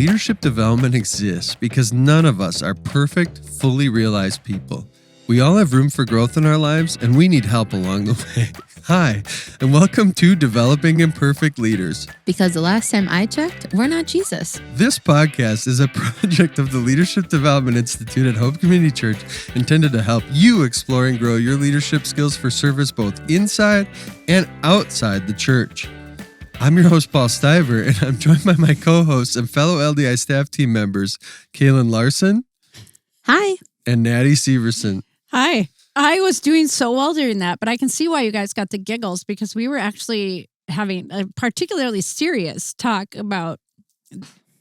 Leadership development exists because none of us are perfect, fully realized people. We all have room for growth in our lives, and we need help along the way. Hi, and welcome to Developing Imperfect Leaders. Because the last time I checked, we're not Jesus. This podcast is a project of the Leadership Development Institute at Hope Community Church, intended to help you explore and grow your leadership skills for service both inside and outside the church. I'm your host, Paul Stiver, and I'm joined by my co-hosts and fellow LDI staff team members, Kaylin Larson. Hi. And Natty Severson. Hi. I was doing so well during that, but I can see why you guys got the giggles because we were actually having a particularly serious talk about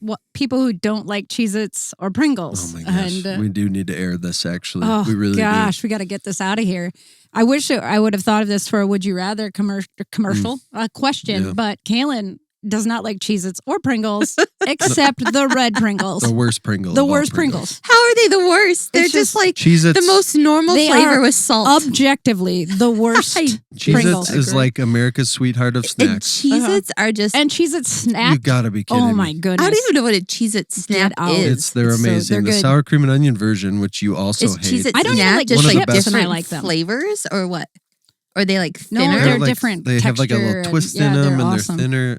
what people who don't like Cheez-Its or Pringles. Oh my gosh, and, we do need to air this actually. Oh we really gosh, do. we got to get this out of here. I wish I would have thought of this for a Would You Rather commercial question, but Kaylin does not like Cheez-Its or Pringles except the red Pringles. The worst Pringles. The worst Pringles. How are they the worst? They're just like Cheez-Its, the most normal flavor with salt. Objectively, the worst Pringles. Cheez-Its is like America's sweetheart of snacks. And Cheez-Its are just... And Cheez-Its Snap. You gotta be kidding me. Oh my goodness. I don't even know what a Cheez-It Snap is. They're amazing. they're the good. sour cream and onion version, which you also Is hate. Cheez-It I don't even Snap like just One of the like best. different I like them. flavors or what? Or are they like No, thinner? they're like, different They have like a texture little twist and- in yeah, them, they're and awesome. they're thinner.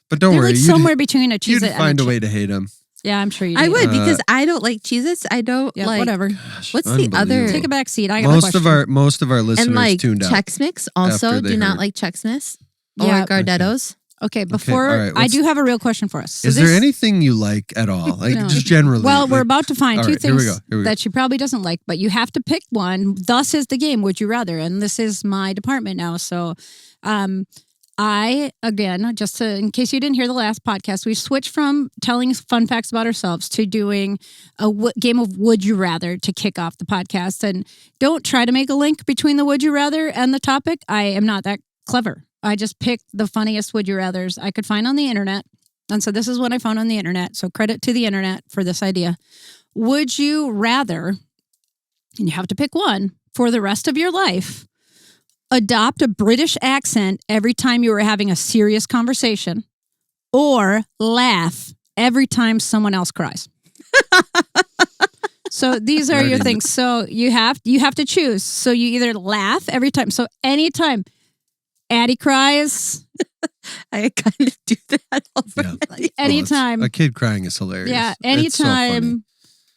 But don't They're worry, like somewhere between a you'd Cheez-It and find a a way to hate them. Yeah, I'm sure you I do. would because I don't like Cheez-Its. I don't Yeah, like... whatever. What's the other... Take a back seat. I got a question. Most of our listeners And like tuned out. Chex Mix also after they do not heard. like Chex Mix or Yeah. Gardettos. Okay, before all right, I do have a real question for us. So Is this- there anything you like at all? Like No. just generally? Well, we're like, about to find all two right, here we things go. that she probably doesn't like, but you have to pick one. Thus is the game. Would you rather? And this is my department now. So, I again, just to, in case you didn't hear the last podcast, we switched from telling fun facts about ourselves to doing a game of Would You Rather to kick off the podcast. And don't try to make a link between the Would You Rather and the topic. I am not that clever. I just picked the funniest Would You Rathers I could find on the internet. And so this is what I found on the internet. So credit to the internet for this idea. Would you rather, and you have to pick one for the rest of your life, adopt a British accent every time you were having a serious conversation, or laugh every time someone else cries? So these are your things. So you have to choose. So you either laugh every time. So anytime Addie cries, I kind of do that over Yeah. anytime. A kid crying is hilarious. Yeah, It's so funny. anytime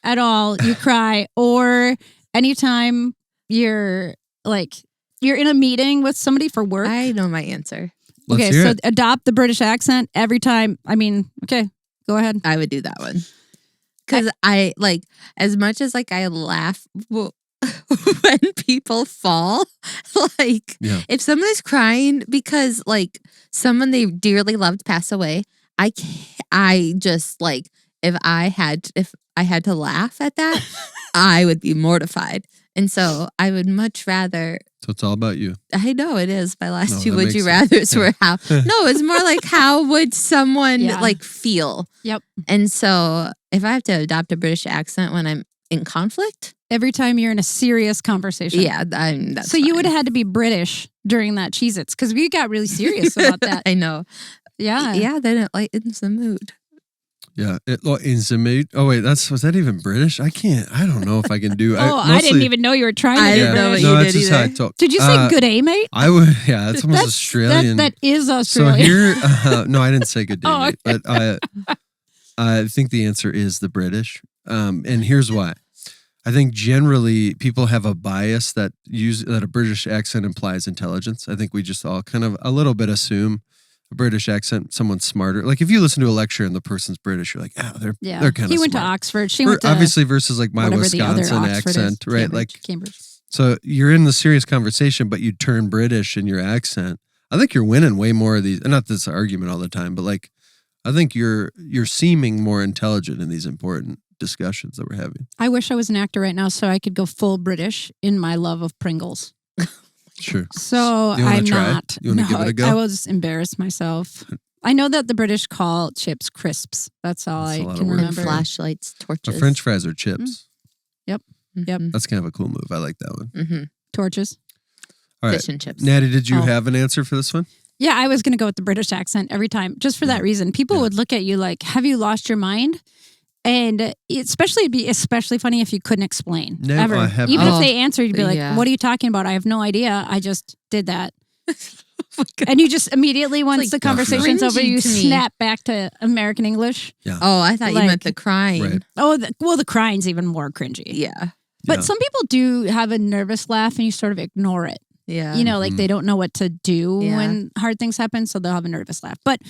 at all you cry, or anytime you're in a meeting with somebody for work. I know my answer. Let's Okay, hear so it. adopt the British accent every time. I mean, okay, go ahead. I would do that one. Because I like, as much as like I laugh when people fall, like Yeah. if someone's crying because like someone they dearly loved passed away, I just like, if I had to laugh at that, I would be mortified. And so I would much rather. So it's all about you. I know it is. My last No, two that would makes you sense. rathers were how. No, it's more like how would someone Yeah. like feel? Yep. And so if I have to adopt a British accent when I'm in conflict, Every time you're in a serious conversation. yeah, that's So you fine. would have had to be British during that Cheez-Its because we got really serious about that. I know. Yeah. Yeah, then it lightens the mood. Yeah. In the mood. Oh wait, was that even British? I don't know if I can do. I didn't even know you were trying to I be didn't know British. what No, you that's did just how I either. talk. Did you say good day, mate? I would. Yeah, that's almost Australian. That is So Australian. here, no, I didn't say good day, Oh, mate, but I think the answer is the British, and here's why. I think generally people have a bias that a British accent implies intelligence. I think we just all kind of a little bit assume a British accent, someone's smarter. Like if you listen to a lecture and the person's British, you're like, they're kind of He went smart. to Oxford. She went to Obviously versus like my whatever the other Wisconsin Oxford accent, is. right? Cambridge, Like Cambridge. so you're in the serious conversation, but you turn British in your accent. I think you're winning way more of these. Not this argument all the time, but like, I think you're seeming more intelligent in these important discussions that we're having. I wish I was an actor right now so I could go full British in my love of Pringles. Sure. So You wanna I'm try? not. You wanna give it a go? I will just embarrass myself. I know that the British call chips crisps. That's all That's a I lot of can work. And remember. flashlights, torches. But French fries are chips. Yep. That's kind of a cool move. I like that one. Mm-hmm. Torches. All right. Fish and chips. Natty, did you Oh. have an answer for this one? Yeah, I was going to go with the British accent every time, just for that reason. People would look at you like, "Have you lost your mind?" And it'd be especially funny if you couldn't explain No, ever. I have Even not. if they answered, you'd be like, Yeah. "What are you talking about? I have no idea. I just did that." And you just immediately, once like the conversation's over, cringy you to me. snap back to American English. Oh, I thought you meant the crying. Right. Oh, the crying's even more cringy. Yeah. But some people do have a nervous laugh and you sort of ignore it. Yeah. You know, like they don't know what to do Yeah. when hard things happen, so they'll have a nervous laugh. But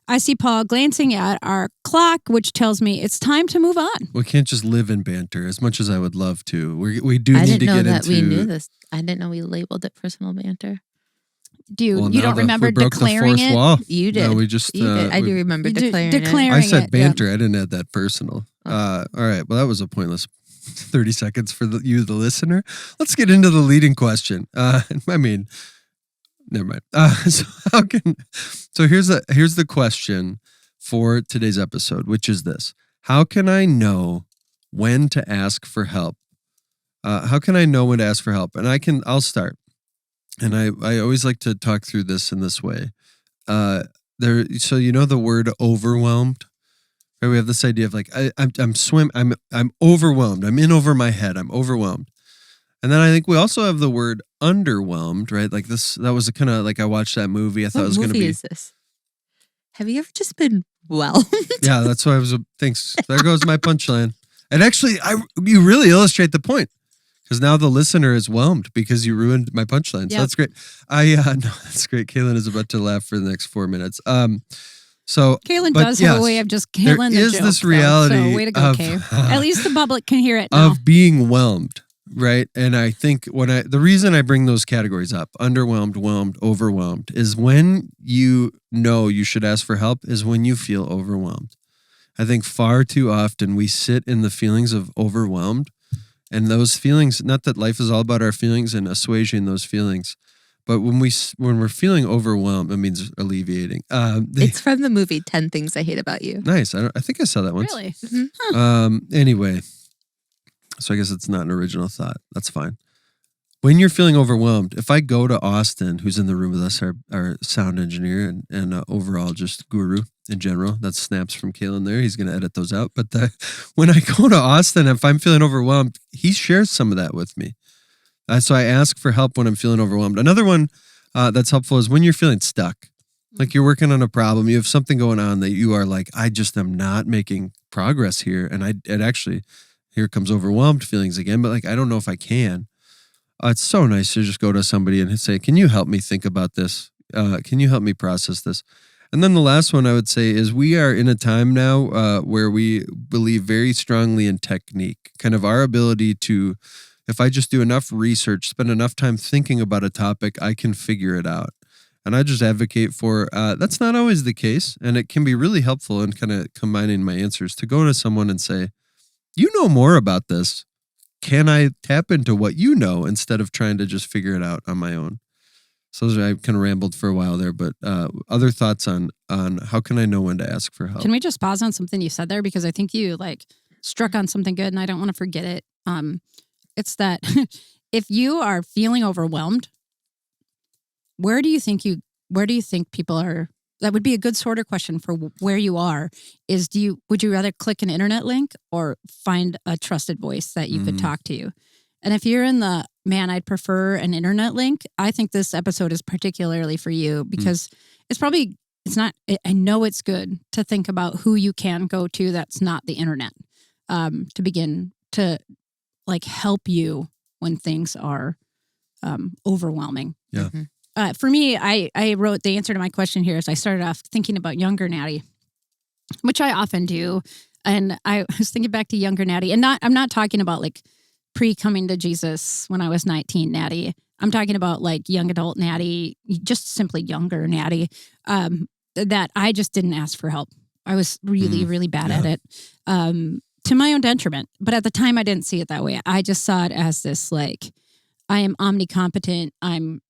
I see Paul glancing at our clock, which tells me it's time to move on. We can't just live in banter as much as I would love to. We do I need didn't to know get that into. we knew this. I didn't know we labeled it personal banter. You Well, don't remember we broke declaring the fourth it? wall. You did. No, we just. You did. I do remember declaring I it. said it, banter. I didn't add that personal. Okay. All right. Well, that was a pointless 30 seconds for you, the listener. Let's get into the leading question. I mean, never mind. So here's the question for today's episode, which is this: how can I know when to ask for help? How can I know when to ask for help? And I'll start. And I always like to talk through this in this way. So you know the word overwhelmed? Right? We have this idea of like I'm overwhelmed. I'm in over my head. I'm overwhelmed. And then I think we also have the word underwhelmed, right? Like that was kind of like I watched that movie. I thought it was going to be. What movie is this? Have you ever just been whelmed? Yeah, that's why I was. Thanks. There goes my punchline. And actually, you really illustrate the point. Because now the listener is whelmed because you ruined my punchline. So that's great. No, that's great. Kaylin is about to laugh for the next 4 minutes. So Kaylin does have a way of just killing the is joke. This reality So way to go, Kay. At least the public can hear it now. Of being whelmed, right? And I think the reason I bring those categories up, underwhelmed, whelmed, overwhelmed, is when you know you should ask for help is when you feel overwhelmed. I think far too often we sit in the feelings of overwhelmed. And those feelings, not that life is all about our feelings and assuaging those feelings, but when we're feeling overwhelmed, it means alleviating. It's from the movie 10 Things I Hate About You. Nice. I think I saw that once. Really? Mm-hmm. Huh. Anyway, so I guess it's not an original thought. That's fine. When you're feeling overwhelmed, if I go to Austin, who's in the room with us, our sound engineer and overall just guru in general, that's snaps from Kaylin there. He's going to edit those out. But when I go to Austin, if I'm feeling overwhelmed, he shares some of that with me. So I ask for help when I'm feeling overwhelmed. Another one that's helpful is when you're feeling stuck. Like you're working on a problem, you have something going on that you are like, I just am not making progress here. And it actually, here comes overwhelmed feelings again, but like, I don't know if I can. It's so nice to just go to somebody and say, can you help me think about this? Can you help me process this? And then the last one I would say is we are in a time now where we believe very strongly in technique, kind of our ability to, if I just do enough research, spend enough time thinking about a topic, I can figure it out. And I just advocate for, that's not always the case. And it can be really helpful in kind of combining my answers to go to someone and say, you know more about this. Can I tap into what you know instead of trying to just figure it out on my own? So I kind of rambled for a while there, but other thoughts on how can I know when to ask for help? Can we just pause on something you said there? Because I think you struck on something good and I don't want to forget it. It's that if you are feeling overwhelmed, where do you think people are? That would be a good sort of question for where you are is would you rather click an internet link or find a trusted voice that you could talk to you? And if you're in the, man, I'd prefer an internet link, I think this episode is particularly for you because I know it's good to think about who you can go to that's not the internet to begin to help you when things are overwhelming. Yeah. Mm-hmm. For me, I wrote the answer to my question here as I started off thinking about younger Natty, which I often do. And I was thinking back to younger Natty, and I'm not talking about pre-coming to Jesus when I was 19 Natty. I'm talking about young adult Natty, just simply younger Natty, that I just didn't ask for help. I was really, really bad at it, to my own detriment. But at the time, I didn't see it that way. I just saw it as this I am omnicompetent. I'm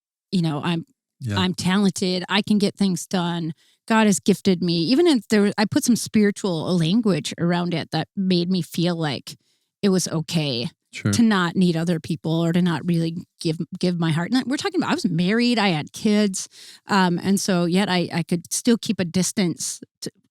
talented. I can get things done. God has gifted me. Even if I put some spiritual language around it that made me feel like it was okay. Sure. to not need other people or to not really give my heart. And we're talking about, I was married, I had kids. And so yet I could still keep a distance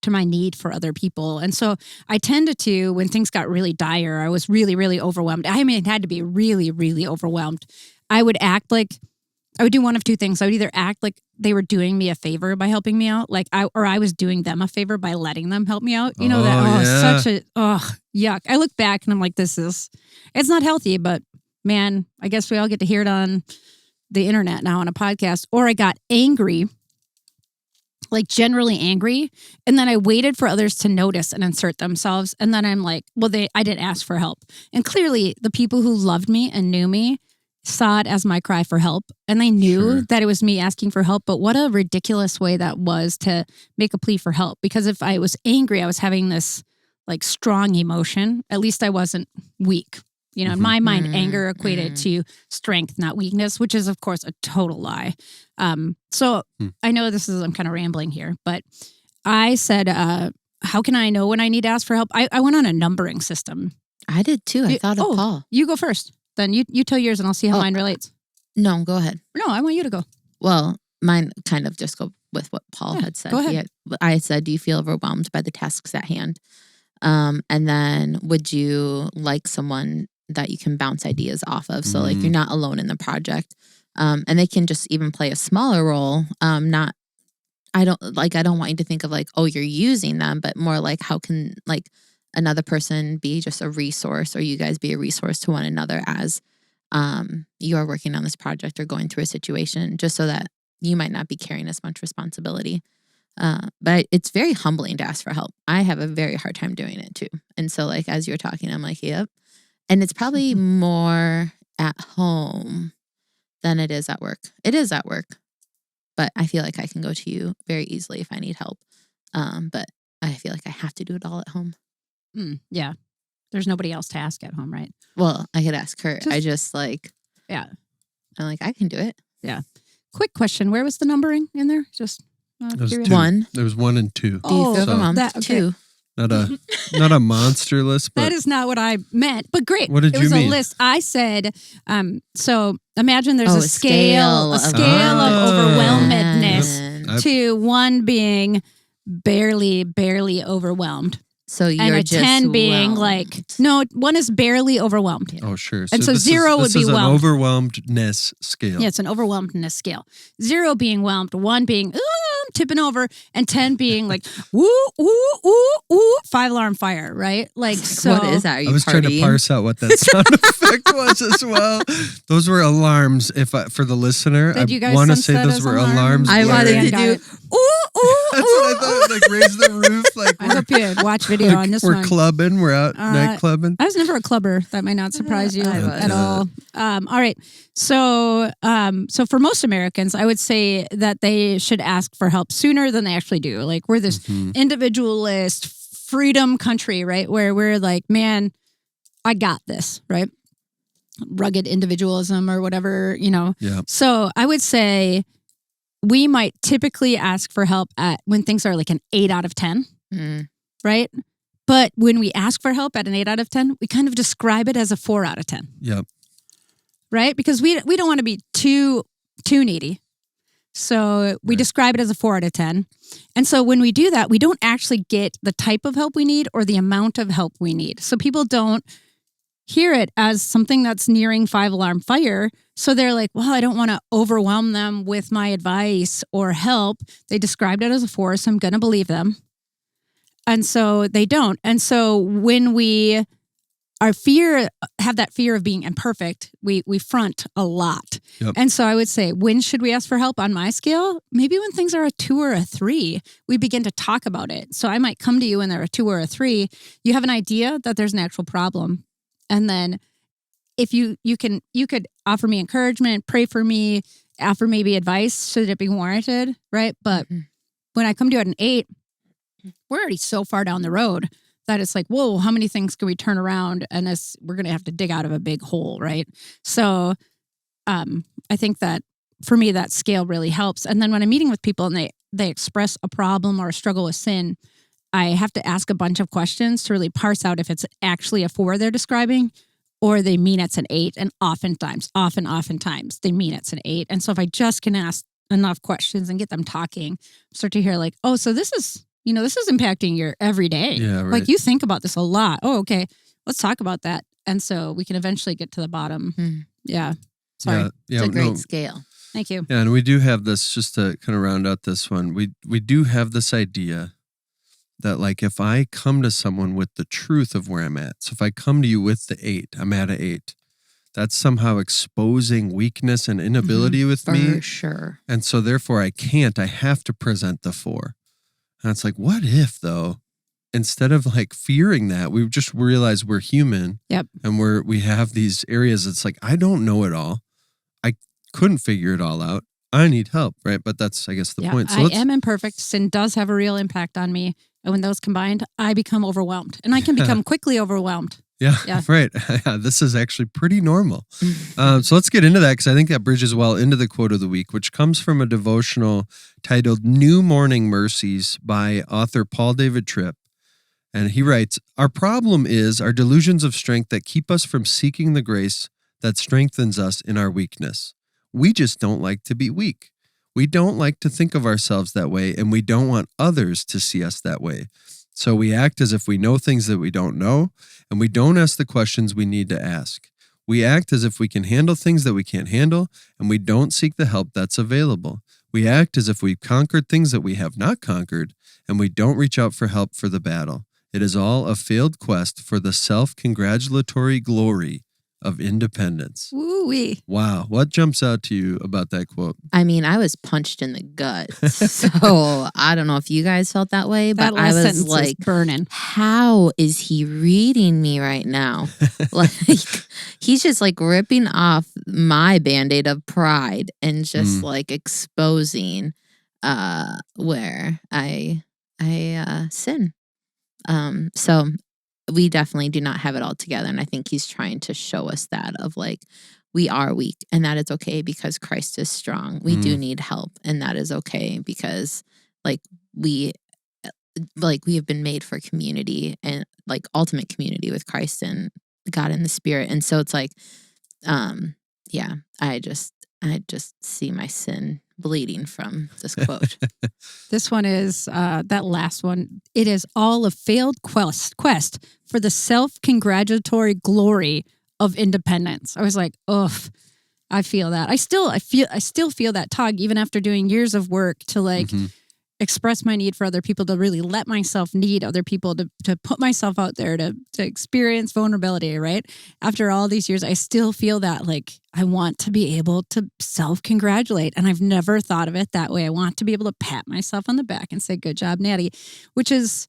to my need for other people. And so I tended to, when things got really dire, I was really, really overwhelmed. I mean, it had to be really, really overwhelmed. I would do one of two things. I would either act like they were doing me a favor by helping me out, or I was doing them a favor by letting them help me out. You know, yuck. I look back and I'm like, it's not healthy, but man, I guess we all get to hear it on the internet now on a podcast. Or I got angry, like generally angry. And then I waited for others to notice and insert themselves. And then I'm like, I didn't ask for help. And clearly the people who loved me and knew me saw it as my cry for help. And they knew that it was me asking for help. But what a ridiculous way that was to make a plea for help. Because if I was angry, I was having this like strong emotion. At least I wasn't weak. You know, in my mind, anger equated to strength, not weakness, which is, of course, a total lie. So I know I'm kind of rambling here, but I said, how can I know when I need to ask for help? I went on a numbering system. I did too. I thought of Paul. You go first. Then you tell yours and I'll see how mine relates. No, go ahead. No, I want you to go. Well, mine kind of just go with what Paul had said. Go ahead. I said, do you feel overwhelmed by the tasks at hand? And then would you like someone that you can bounce ideas off of? So like you're not alone in the project. And they can just even play a smaller role. I don't want you to think of like, oh, you're using them, but more like how can like another person be just a resource, or you guys be a resource to one another as you are working on this project or going through a situation, just so that you might not be carrying as much responsibility. But it's very humbling to ask for help. I have a very hard time doing it too. And so like, as you're talking, I'm like, yep. And it's probably more at home than it is at work. It is at work, but I feel like I can go to you very easily if I need help. But I feel like I have to do it all at home. Yeah. There's nobody else to ask at home, right? Well, I could ask her. I'm like, I can do it. Yeah. Quick question. Where was the numbering in there? Just curious. One. There was 1 and 2. Do you feel overwhelmed? Okay. 2. Not a monster list, but that is not what I meant. But great. What did you mean? It was a list. I said, so imagine there's a scale of overwhelmedness to 1 being barely overwhelmed. So you're and a just 10 being whelmed. like, no, 1 is barely overwhelmed. Oh, sure. And so 0 would be this is whelmed. an overwhelmedness scale. Yeah, it's an overwhelmedness scale. 0 being whelmed, 1 being, I'm tipping over, and 10 being like, woo, woo, woo, woo, 5-alarm fire, right? Like, so. What is that? Are you I was trying to parse out what that sound effect was as well. Those were alarms. For the listener, Did you I guys want to sense say that those as were alarms? alarms. I wanted to Got do, it. Ooh, That's what I thought. Like raise the roof. Like I hope you watch video on this we're one. clubbing. We're out night clubbing. I was never a clubber. That might not surprise you I was. at all. All right. So for most Americans, I would say that they should ask for help sooner than they actually do. Like we're this individualist freedom country, right? Where we're like, man, I got this, right? Rugged individualism or whatever, you know. Yeah. So I would say we might typically ask for help when things are like an 8 out of 10, right? But when we ask for help at an 8 out of 10, we kind of describe it as a 4 out of 10. Yep. Right? Because we don't want to be too needy. So we describe it as a 4 out of 10. And so when we do that, we don't actually get the type of help we need or the amount of help we need. So people don't hear it as something that's nearing 5-alarm fire. So they're like, well, I don't want to overwhelm them with my advice or help. They described it as a 4, so I'm going to believe them. And so they don't. And so when we have that fear of being imperfect, we front a lot. Yep. And so I would say, when should we ask for help on my scale? Maybe when things are a 2 or a 3, we begin to talk about it. So I might come to you when they're a 2 or a 3. You have an idea that there's an actual problem. And then if you could offer me encouragement, pray for me, offer maybe advice, should it be warranted, right? But when I come to you at an 8, we're already so far down the road that it's like, whoa, how many things can we turn around? And we're going to have to dig out of a big hole, right? So I think that for me, that scale really helps. And then when I'm meeting with people and they express a problem or a struggle with sin, I have to ask a bunch of questions to really parse out if it's actually a 4 they're describing or they mean it's an 8. And oftentimes they mean it's an 8. And so if I just can ask enough questions and get them talking, start to hear like, oh, so this is impacting your everyday. Yeah, right. Like you think about this a lot. Oh, okay. Let's talk about that. And so we can eventually get to the bottom. Yeah. Sorry. Yeah, It's a great scale. Thank you. Yeah, and we do have this, just to kind of round out this one, we do have this idea that like if I come to someone with the truth of where I'm at, so if I come to you with the 8, I'm at an 8, that's somehow exposing weakness and inability with me. For sure. And so therefore I have to present the 4. And it's like, what if though, instead of like fearing that, we just realize we're human. Yep. And we have these areas. It's like, I don't know it all. I couldn't figure it all out. I need help, right? But that's, I guess, the point. So I am imperfect. Sin does have a real impact on me. And when those combined, I become overwhelmed. And I can become quickly overwhelmed. Yeah, right. This is actually pretty normal. So let's get into that, because I think that bridges well into the quote of the week, which comes from a devotional titled New Morning Mercies by author Paul David Tripp. And he writes, "Our problem is our delusions of strength that keep us from seeking the grace that strengthens us in our weakness. We just don't like to be weak. We don't like to think of ourselves that way, and we don't want others to see us that way. So we act as if we know things that we don't know, and we don't ask the questions we need to ask. We act as if we can handle things that we can't handle, and we don't seek the help that's available. We act as if we've conquered things that we have not conquered, and we don't reach out for help for the battle. It is all a failed quest for the self-congratulatory glory of independence." Woo-wee. Wow. What jumps out to you about that quote? I mean, I was punched in the gut. So I don't know if you guys felt that way, but That I last was sentence like, is burning. how is he reading me right now? Like, he's just like ripping off my Band-Aid of pride and just like exposing where I sin. So we definitely do not have it all together. And I think he's trying to show us that of like, we are weak and that is okay because Christ is strong. We do need help and that is okay because like we have been made for community and like ultimate community with Christ and God in the Spirit. And so it's like, I just see my sin bleeding from this quote. This one is, that last one, it is all a failed quest for the self-congratulatory glory of independence. I was like, ugh, I feel that. I still feel that tug even after doing years of work to like express my need for other people, to really let myself need other people, to put myself out there, to experience vulnerability, right? After all these years, I still feel that like I want to be able to self-congratulate. And I've never thought of it that way. I want to be able to pat myself on the back and say, good job, Natty, which is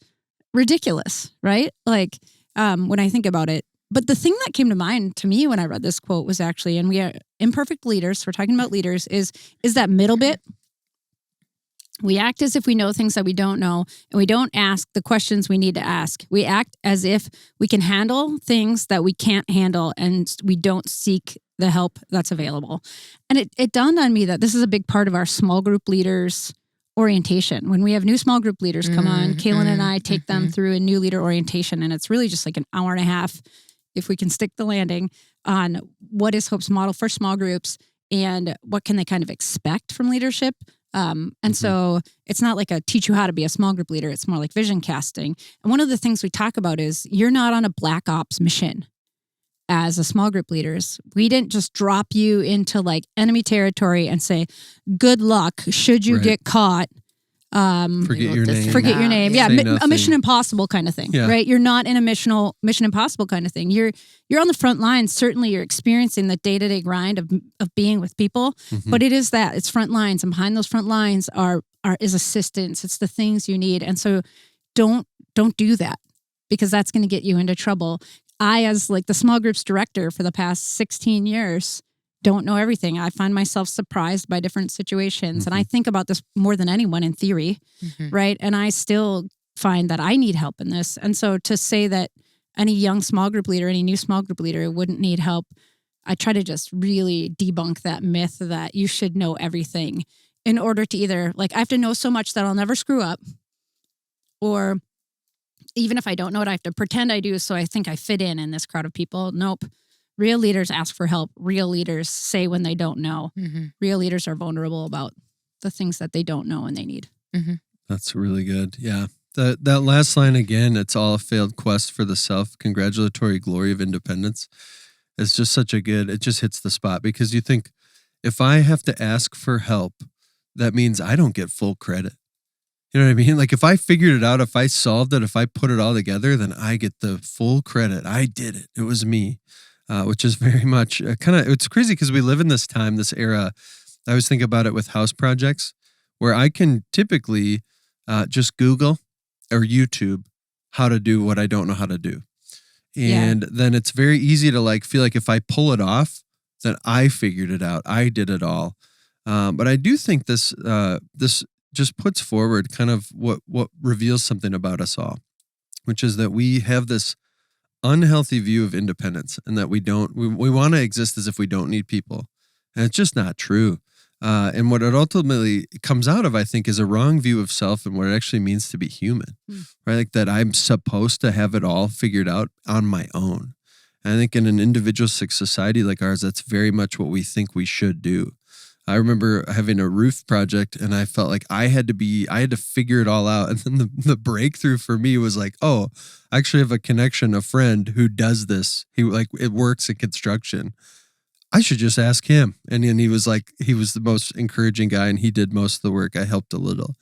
ridiculous, right? Like when I think about it. But the thing that came to mind to me when I read this quote was actually, and we are imperfect leaders, we're talking about leaders, is that middle bit. We act as if we know things that we don't know, and we don't ask the questions we need to ask. We act as if we can handle things that we can't handle, and we don't seek the help that's available. And it dawned on me that this is a big part of our small group leaders orientation. When we have new small group leaders come on, Kaylin and I take them through a new leader orientation, and it's really just like an hour and a half, if we can stick the landing, on what is Hope's model for small groups and what can they kind of expect from leadership. And so it's not like a teach you how to be a small group leader. It's more like vision casting. And one of the things we talk about is you're not on a black ops mission as a small group leaders. We didn't just drop you into like enemy territory and say, good luck should you get caught. Forget your name. Forget your name. Yeah, a Mission Impossible kind of thing, right? You're not in a Mission Impossible kind of thing. You're on the front lines. Certainly, you're experiencing the day-to-day grind of being with people, but it is that. It's front lines, and behind those front lines is assistance. It's the things you need, and so don't do that because that's going to get you into trouble. I, as like the small groups director for the past 16 years, don't know everything. I find myself surprised by different situations. And I think about this more than anyone in theory, right? And I still find that I need help in this. And so to say that any young small group leader, any new small group leader wouldn't need help, I try to just really debunk that myth that you should know everything in order to either, like, I have to know so much that I'll never screw up, or even if I don't know it, I have to pretend I do so I think I fit in this crowd of people. Nope. Real leaders ask for help. Real leaders say when they don't know. Mm-hmm. Real leaders are vulnerable about the things that they don't know and they need. Mm-hmm. That's really good. Yeah. That last line again, it's all a failed quest for the self-congratulatory glory of independence. It's just such a good, it just hits the spot because you think if I have to ask for help, that means I don't get full credit. You know what I mean? Like if I figured it out, if I solved it, if I put it all together, then I get the full credit. I did it. It was me, which is very much it's crazy because we live in this time, this era. I always think about it with house projects where I can typically just Google or YouTube how to do what I don't know how to do. And then it's very easy to like feel like if I pull it off, then I figured it out. I did it all. But I do think this just puts forward kind of what reveals something about us all, which is that we have this unhealthy view of independence and that we want to exist as if we don't need people. And it's just not true. And what it ultimately comes out of, I think, is a wrong view of self and what it actually means to be human, right? Like that I'm supposed to have it all figured out on my own. And I think in an individualistic society like ours, that's very much what we think we should do. I remember having a roof project and I felt like I had to figure it all out. And then the breakthrough for me was like, oh, I actually have a friend who does this. It works in construction. I should just ask him. And then he was the most encouraging guy and he did most of the work. I helped a little.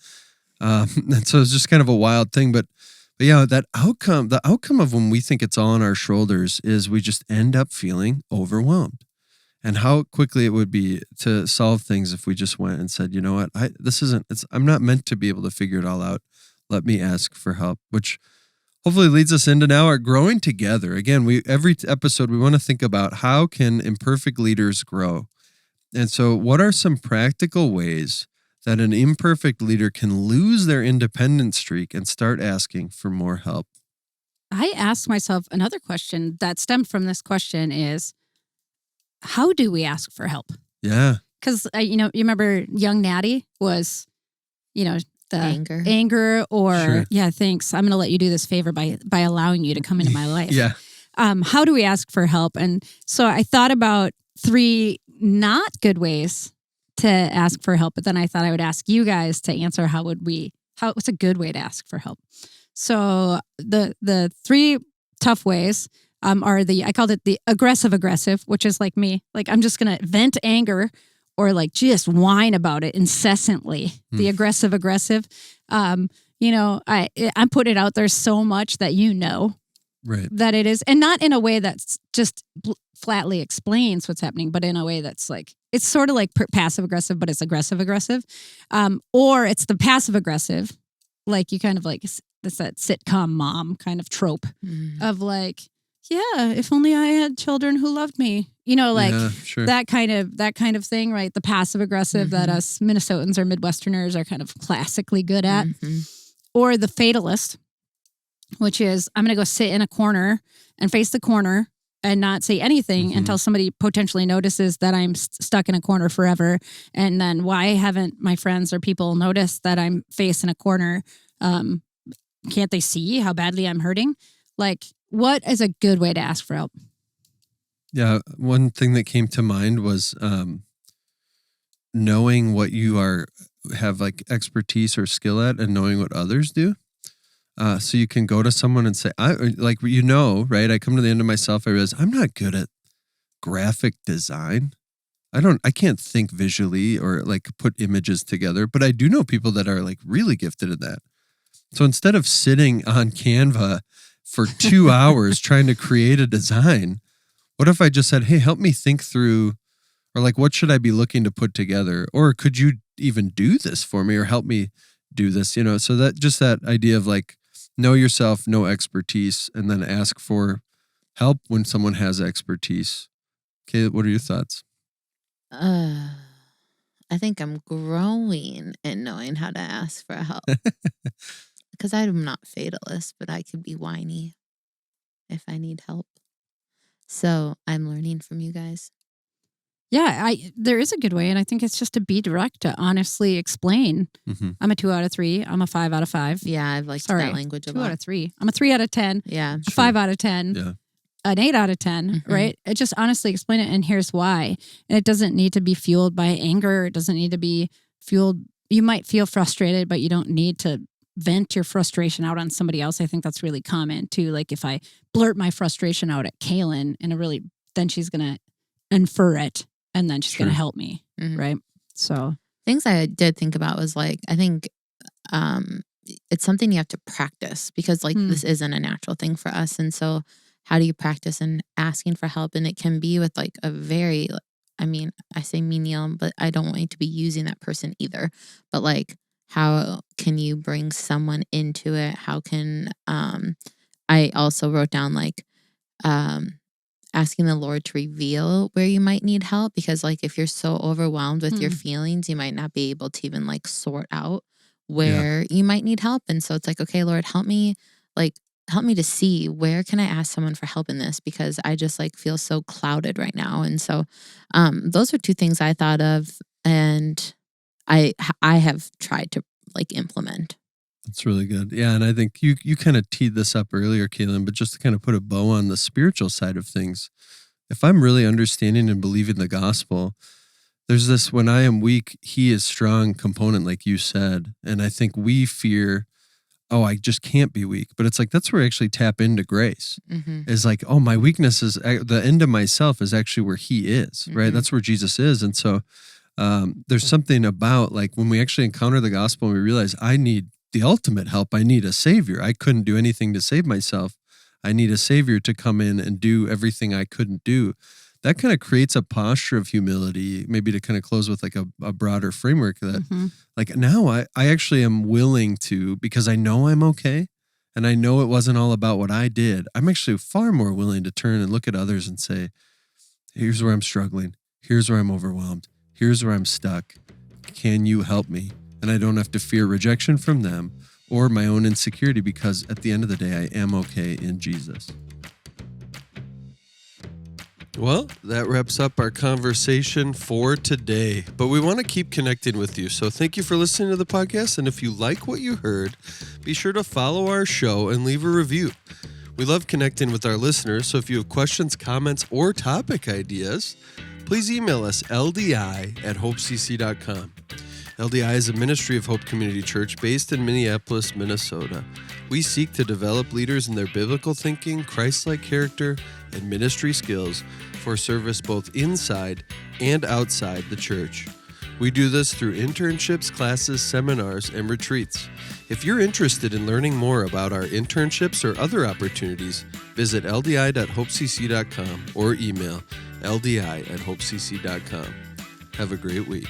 And so it's just kind of a wild thing. But yeah, the outcome of when we think it's all on our shoulders is we just end up feeling overwhelmed. And how quickly it would be to solve things if we just went and said, you know what, I'm not meant to be able to figure it all out. Let me ask for help, which hopefully leads us into now our growing together. Again, every episode we want to think about how can imperfect leaders grow? And so what are some practical ways that an imperfect leader can lose their independent streak and start asking for more help? I asked myself another question that stemmed from this question is, how do we ask for help? Yeah. Because, you remember young Natty was, the anger or, Sure. yeah, thanks. I'm going to let you do this favor by allowing you to come into my life. Yeah. How do we ask for help? And so I thought about 3 not good ways to ask for help, but then I thought I would ask you guys to answer what's a good way to ask for help. So the 3 tough ways are I called it the aggressive, which is like me. Like I'm just going to vent anger or like just whine about it incessantly. The aggressive. I'm putting it out there so much that right. that it is. And not in a way that's just flatly explains what's happening, but in a way that's like, it's sort of like passive aggressive, but it's aggressive. Or it's the passive aggressive, like you kind of like, it's that sitcom mom kind of trope of like, yeah, if only I had children who loved me, Yeah, sure. that kind of thing, right? The passive aggressive that us Minnesotans or Midwesterners are kind of classically good at, or the fatalist, which is I'm going to go sit in a corner and face the corner and not say anything until somebody potentially notices that I'm stuck in a corner forever. And then why haven't my friends or people noticed that I'm facing a corner? Can't they see how badly I'm hurting? Like, what is a good way to ask for help? Yeah, one thing that came to mind was knowing what you have like expertise or skill at and knowing what others do. So you can go to someone and say, right? I come to the end of myself. I realize I'm not good at graphic design. I can't think visually or like put images together, but I do know people that are like really gifted at that. So instead of sitting on Canva for 2 hours trying to create a design, what if I just said, hey, help me think through, or like, what should I be looking to put together? Or could you even do this for me or help me do this? So that idea of like, know yourself, know expertise, and then ask for help when someone has expertise. Okay, what are your thoughts? I think I'm growing in knowing how to ask for help. Because I'm not fatalist, but I could be whiny if I need help. So I'm learning from you guys. Yeah, there is a good way, and I think it's just to be direct, to honestly explain. I'm a 2 out of 3. I'm a 5 out of 5. Yeah, I've liked that language a lot. 2 out of 3. I'm a 3 out of 10. Yeah. A 5 out of 10. Yeah. an 8 out of 10, right? It just honestly explain it, and here's why. And it doesn't need to be fueled by anger. It doesn't need to be fueled. You might feel frustrated, but you don't need to vent your frustration out on somebody else. I think that's really common too. Like if I blurt my frustration out at Kaylin, then she's going to infer it, and then she's going to help me, right? So things I did think about was like, I think it's something you have to practice, because like this isn't a natural thing for us. And so how do you practice in asking for help? And it can be with like a very, I mean, I say menial, but I don't want you to be using that person either. But like, how can you bring someone into it? How can, I also wrote down like, asking the Lord to reveal where you might need help, because like if you're so overwhelmed with your feelings, you might not be able to even like sort out where you might need help. And so it's like, okay, Lord, help me to see where can I ask someone for help in this, because I just like feel so clouded right now. And so those are two things I thought of, and I have tried to like implement. That's really good. Yeah, and I think you kind of teed this up earlier, Kaylin, but just to kind of put a bow on the spiritual side of things, if I'm really understanding and believing the gospel, there's this when I am weak, he is strong component, like you said. And I think we fear, oh, I just can't be weak. But it's like, that's where I actually tap into grace. Is like, oh, my weakness is the end of myself is actually where he is, right? That's where Jesus is. And so there's something about like when we actually encounter the gospel and we realize I need the ultimate help. I need a savior. I couldn't do anything to save myself. I need a savior to come in and do everything I couldn't do. That kind of creates a posture of humility, maybe to kind of close with like a broader framework that like now I actually am willing to, because I know I'm okay. And I know it wasn't all about what I did. I'm actually far more willing to turn and look at others and say, here's where I'm struggling. Here's where I'm overwhelmed. Here's where I'm stuck. Can you help me? And I don't have to fear rejection from them or my own insecurity, because at the end of the day, I am okay in Jesus. Well, that wraps up our conversation for today, but we want to keep connecting with you. So thank you for listening to the podcast. And if you like what you heard, be sure to follow our show and leave a review. We love connecting with our listeners. So if you have questions, comments, or topic ideas, please email us ldi@hopecc.com. LDI is a ministry of Hope Community Church based in Minneapolis, Minnesota. We seek to develop leaders in their biblical thinking, Christ-like character, and ministry skills for service both inside and outside the church. We do this through internships, classes, seminars, and retreats. If you're interested in learning more about our internships or other opportunities, visit ldi.hopecc.com or email ldi@hopecc.com. Have a great week.